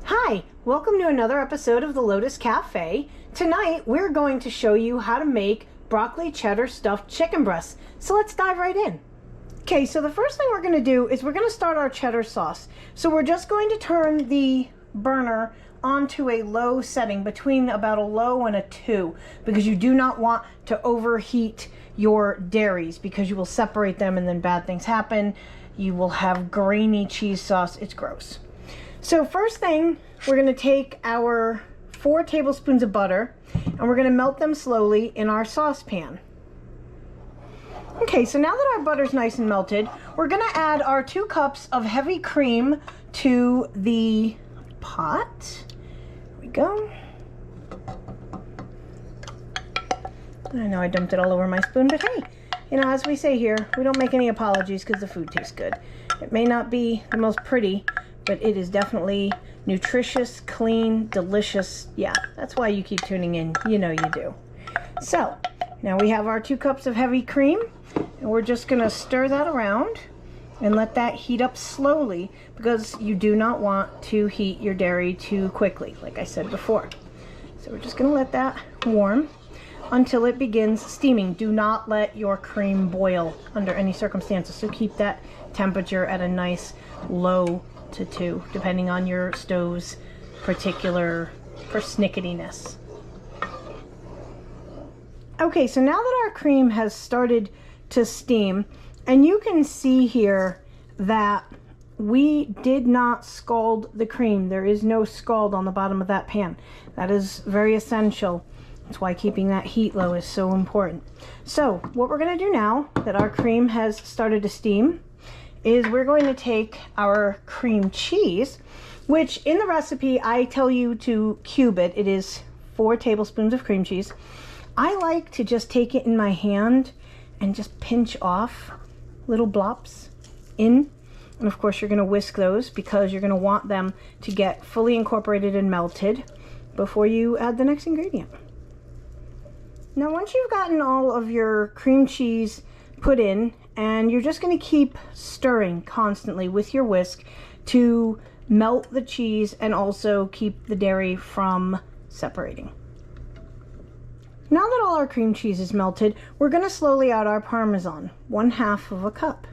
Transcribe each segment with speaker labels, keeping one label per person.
Speaker 1: Hi, welcome to another episode of the Lotus Cafe. Tonight we're going to show you how to make broccoli cheddar stuffed chicken breasts. So let's dive right in. Okay, so the first thing we're going to do is we're going to start our cheddar sauce. So we're just going to turn the burner onto a low setting, between about a low and a 2, because you do not want to overheat your dairies because you will separate them and then bad things happen. You will have grainy cheese sauce. It's gross. So first thing, we're going to take our 4 tablespoons of butter and we're going to melt them slowly in our saucepan. Okay, so now that our butter's nice and melted, we're going to add our 2 cups of heavy cream to the pot. There we go. I know I dumped it all over my spoon, but hey, you know, as we say here, we don't make any apologies because the food tastes good. It may not be the most pretty, but it is definitely nutritious, clean, delicious. Yeah, that's why you keep tuning in. You know you do. So, now we have our 2 cups of heavy cream, and we're just going to stir that around and let that heat up slowly, because you do not want to heat your dairy too quickly, like I said before. So we're just going to let that warm until it begins steaming. Do not let your cream boil under any circumstances, so keep that temperature at a nice low to 2, depending on your stove's particular persnicketiness. Okay, so now that our cream has started to steam, and you can see here that we did not scald the cream. There is no scald on the bottom of that pan. That is very essential. That's why keeping that heat low is so important. So what we're going to do now that our cream has started to steam is we're going to take our cream cheese, which in the recipe I tell you to cube it. It is 4 tablespoons of cream cheese. I like to just take it in my hand and just pinch off little blops in. And of course you're going to whisk those because you're going to want them to get fully incorporated and melted before you add the next ingredient. Now once you've gotten all of your cream cheese put in, and you're just going to keep stirring constantly with your whisk to melt the cheese and also keep the dairy from separating. Now that all our cream cheese is melted, we're going to slowly add our Parmesan, 1/2 cup.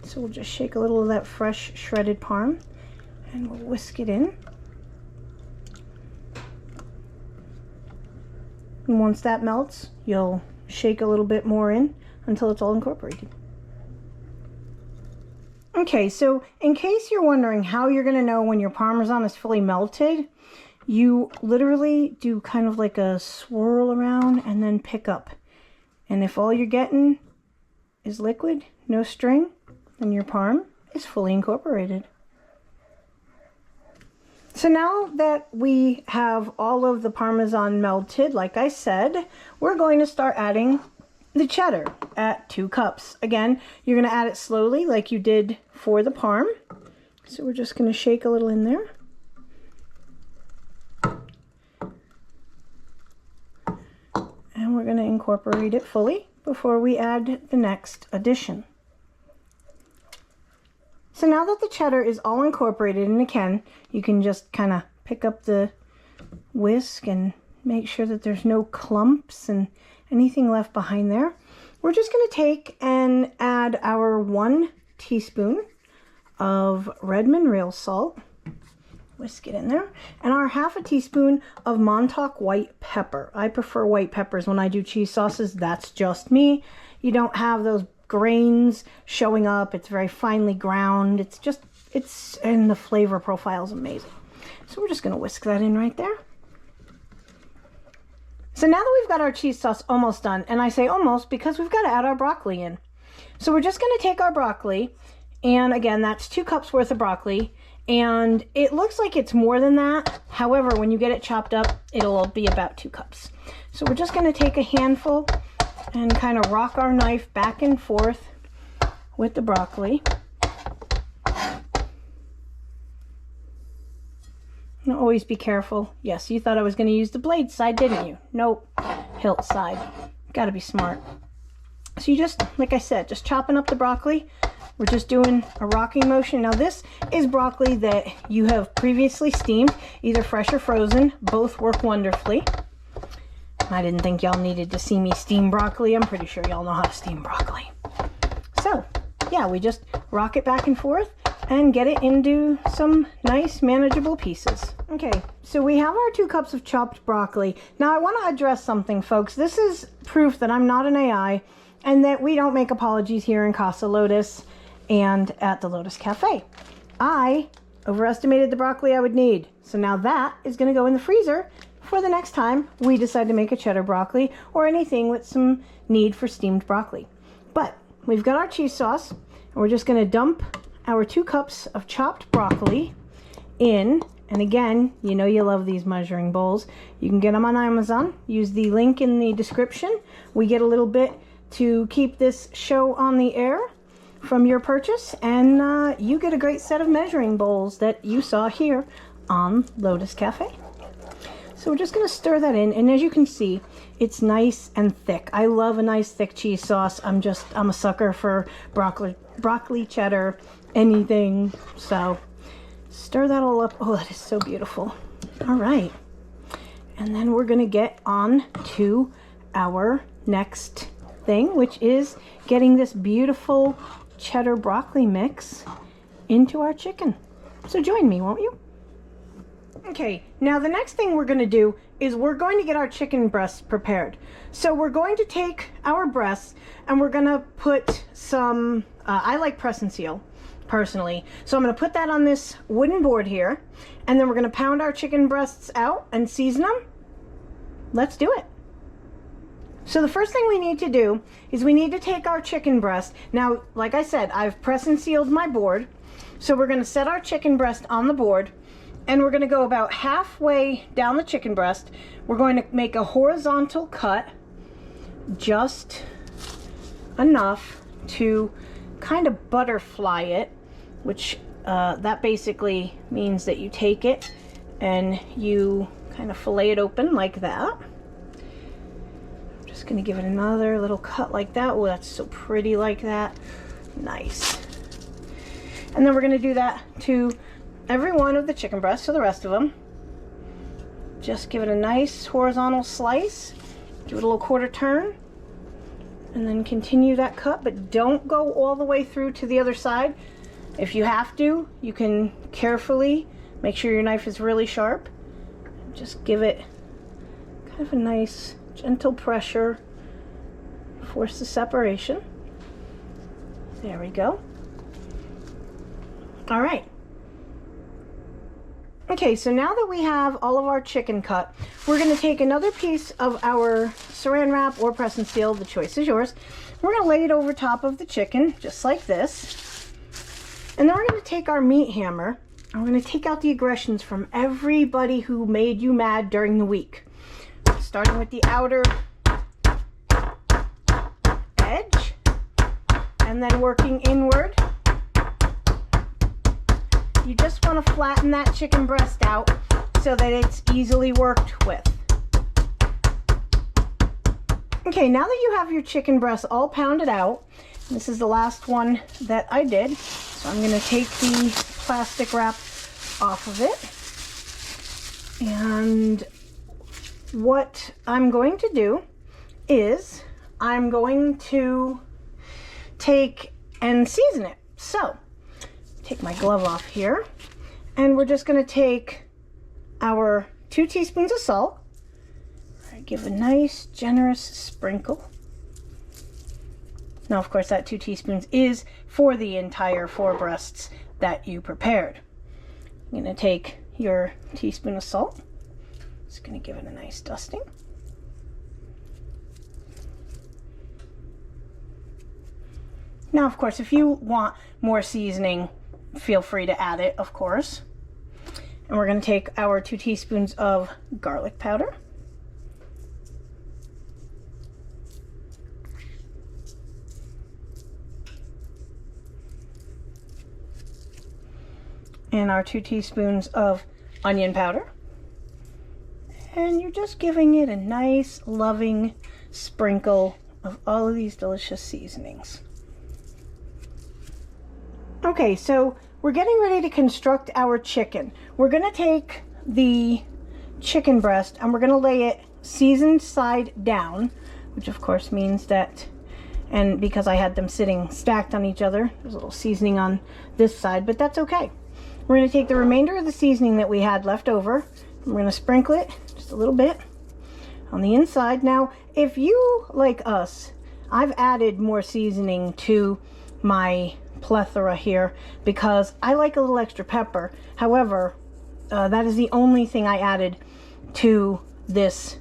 Speaker 1: So we'll just shake a little of that fresh shredded Parm and we'll whisk it in. And once that melts, you'll shake a little bit more in until it's all incorporated. Okay, so in case you're wondering how you're going to know when your Parmesan is fully melted, you literally do kind of like a swirl around and then pick up. And if all you're getting is liquid, no string, then your Parm is fully incorporated. So now that we have all of the Parmesan melted, like I said, we're going to start adding the cheddar at 2 cups. Again, you're going to add it slowly like you did for the Parm. So we're just going to shake a little in there. And we're going to incorporate it fully before we add the next addition. So now that the cheddar is all incorporated, and again, you can just kind of pick up the whisk and make sure that there's no clumps and anything left behind there. We're just going to take and add our 1 teaspoon of red mineral salt. Whisk it in there. And our 1/2 teaspoon of Montauk white pepper. I prefer white peppers when I do cheese sauces. That's just me. You don't have those grains showing up. It's very finely ground. And the flavor profile is amazing. So we're just going to whisk that in right there. So now that we've got our cheese sauce almost done, and I say almost because we've got to add our broccoli in. So we're just going to take our broccoli, and again, that's 2 cups worth of broccoli, and it looks like it's more than that. However, when you get it chopped up, it'll be about 2 cups. So we're just going to take a handful and kind of rock our knife back and forth with the broccoli. Now always be careful. Yes, you thought I was going to use the blade side, didn't you? Nope. Hilt side. Got to be smart. So you just, like I said, just chopping up the broccoli We're just doing a rocking motion. Now this is broccoli that you have previously steamed, either fresh or frozen. Both work wonderfully. I didn't think y'all needed to see me steam broccoli. I'm pretty sure y'all know how to steam broccoli. So yeah, we just rock it back and forth and get it into some nice manageable pieces. Okay, so we have our 2 cups of chopped broccoli. Now I want to address something, folks. This is proof that I'm not an AI and that we don't make apologies here in Casa Lotus and at the Lotus Cafe. I overestimated the broccoli I would need. So now that is going to go in the freezer for the next time we decide to make a cheddar broccoli or anything with some need for steamed broccoli. But we've got our cheese sauce, and we're just going to dump our 2 cups of chopped broccoli in. And again, you know you love these measuring bowls. You can get them on Amazon. Use the link in the description. We get a little bit to keep this show on the air from your purchase, and you get a great set of measuring bowls that you saw here on Lotus Cafe. So we're just going to stir that in, and as you can see, it's nice and thick. I love a nice thick cheese sauce. I'm a sucker for broccoli cheddar, anything. So stir that all up. Oh, that is so beautiful. All right, and then we're going to get on to our next thing, which is getting this beautiful cheddar broccoli mix into our chicken. So join me, won't you? Okay, now the next thing we're going to do is we're going to get our chicken breasts prepared. So we're going to take our breasts and we're going to put some, I like press and seal personally. So I'm going to put that on this wooden board here, and then we're going to pound our chicken breasts out and season them. Let's do it. So the first thing we need to do is we need to take our chicken breast. Now, like I said, I've press and sealed my board. So we're going to set our chicken breast on the board, and we're going to go about halfway down the chicken breast. We're going to make a horizontal cut, just enough to kind of butterfly it, which that basically means that you take it and you kind of fillet it open like that. Just gonna give it another little cut like that. Oh, that's so pretty like that. Nice. And then we're gonna do that to every one of the chicken breasts, so the rest of them. Just give it a nice horizontal slice, give it a little quarter turn, and then continue that cut, but don't go all the way through to the other side. If you have to, you can carefully make sure your knife is really sharp. Just give it kind of a nice gentle pressure, force the separation. There we go. All right. Okay, so now that we have all of our chicken cut, we're going to take another piece of our saran wrap or press and seal, the choice is yours. We're going to lay it over top of the chicken, just like this. And then we're going to take our meat hammer, and we're going to take out the aggressions from everybody who made you mad during the week. Starting with the outer edge, and then working inward. You just want to flatten that chicken breast out so that it's easily worked with. Okay, now that you have your chicken breast all pounded out, this is the last one that I did, so I'm going to take the plastic wrap off of it. And what I'm going to do is I'm going to take and season it. So take my glove off here, and we're just going to take our 2 teaspoons of salt. I give a nice generous sprinkle. Now, of course, that 2 teaspoons is for the entire 4 breasts that you prepared. I'm going to take your teaspoon of salt. Just going to give it a nice dusting. Now, of course, if you want more seasoning, feel free to add it, of course. And we're going to take our 2 teaspoons of garlic powder. And our 2 teaspoons of onion powder. And you're just giving it a nice, loving sprinkle of all of these delicious seasonings. Okay, so we're getting ready to construct our chicken. We're going to take the chicken breast and we're going to lay it seasoned side down, which of course means that, and because I had them sitting stacked on each other, there's a little seasoning on this side, but that's okay. We're going to take the remainder of the seasoning that we had left over, and we're going to sprinkle it just a little bit on the inside. Now, if you, like us, I've added more seasoning to my plethora here because I like a little extra pepper. However, that is the only thing I added to this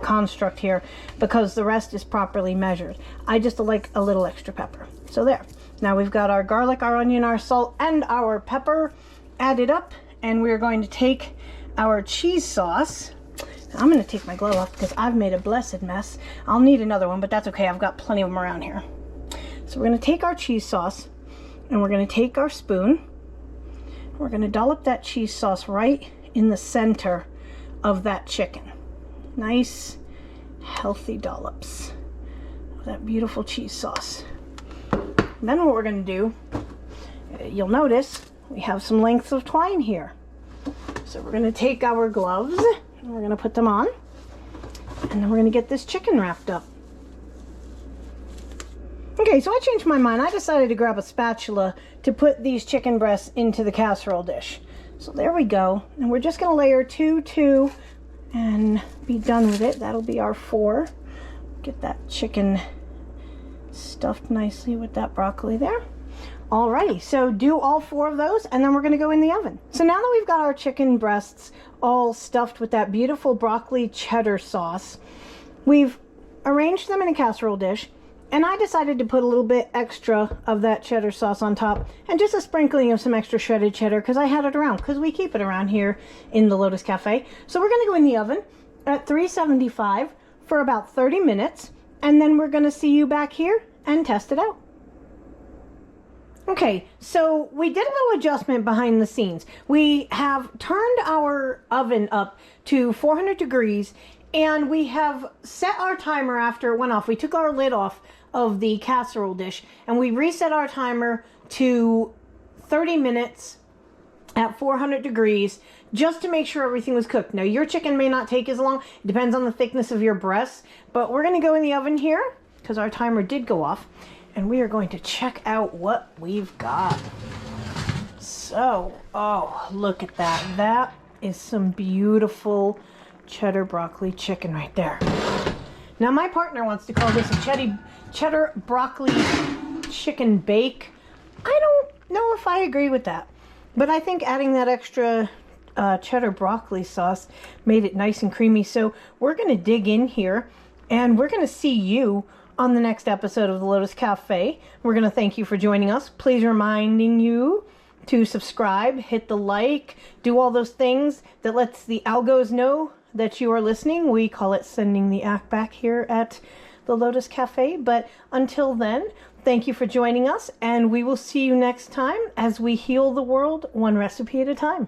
Speaker 1: construct here, because the rest is properly measured. I just like a little extra pepper. So there. Now we've got our garlic, our onion, our salt, and our pepper added up, and we're going to take our cheese sauce. I'm going to take my glove off because I've made a blessed mess. I'll need another one, but that's okay. I've got plenty of them around here. So we're going to take our cheese sauce, and we're going to take our spoon. We're going to dollop that cheese sauce right in the center of that chicken. Nice, healthy dollops of that beautiful cheese sauce. And then what we're going to do, you'll notice we have some lengths of twine here. So we're going to take our gloves, and we're going to put them on, and then we're going to get this chicken wrapped up. Okay, so I changed my mind. I decided to grab a spatula to put these chicken breasts into the casserole dish. So there we go. And we're just going to layer 2, 2, and be done with it. That'll be our 4. Get that chicken stuffed nicely with that broccoli there. Alrighty, so do all 4 of those, and then we're going to go in the oven. So now that we've got our chicken breasts all stuffed with that beautiful broccoli cheddar sauce, we've arranged them in a casserole dish. And I decided to put a little bit extra of that cheddar sauce on top and just a sprinkling of some extra shredded cheddar because I had it around, because we keep it around here in the Lotus Cafe. So we're going to go in the oven at 375 for about 30 minutes, and then we're going to see you back here and test it out. Okay, so we did a little adjustment behind the scenes. We have turned our oven up to 400 degrees, and we have set our timer after it went off. We took our lid off of the casserole dish, and we reset our timer to 30 minutes at 400 degrees just to make sure everything was cooked. Now, your chicken may not take as long. It depends on the thickness of your breasts, but we're going to go in the oven here because our timer did go off, and we are going to check out what we've got. So, oh, look at that. That is some beautiful cheddar broccoli chicken right there. Now my partner wants to call this a cheddar broccoli chicken bake. I don't know if I agree with that, but I think adding that extra cheddar broccoli sauce made it nice and creamy. So we're going to dig in here, and we're going to see you on the next episode of the Lotus Cafe. We're going to thank you for joining us. Please reminding you to subscribe, hit the like, do all those things that lets the algos know that you are listening. We call it sending the act back here at the Lotus Cafe. But until then, thank you for joining us, and we will see you next time as we heal the world one recipe at a time.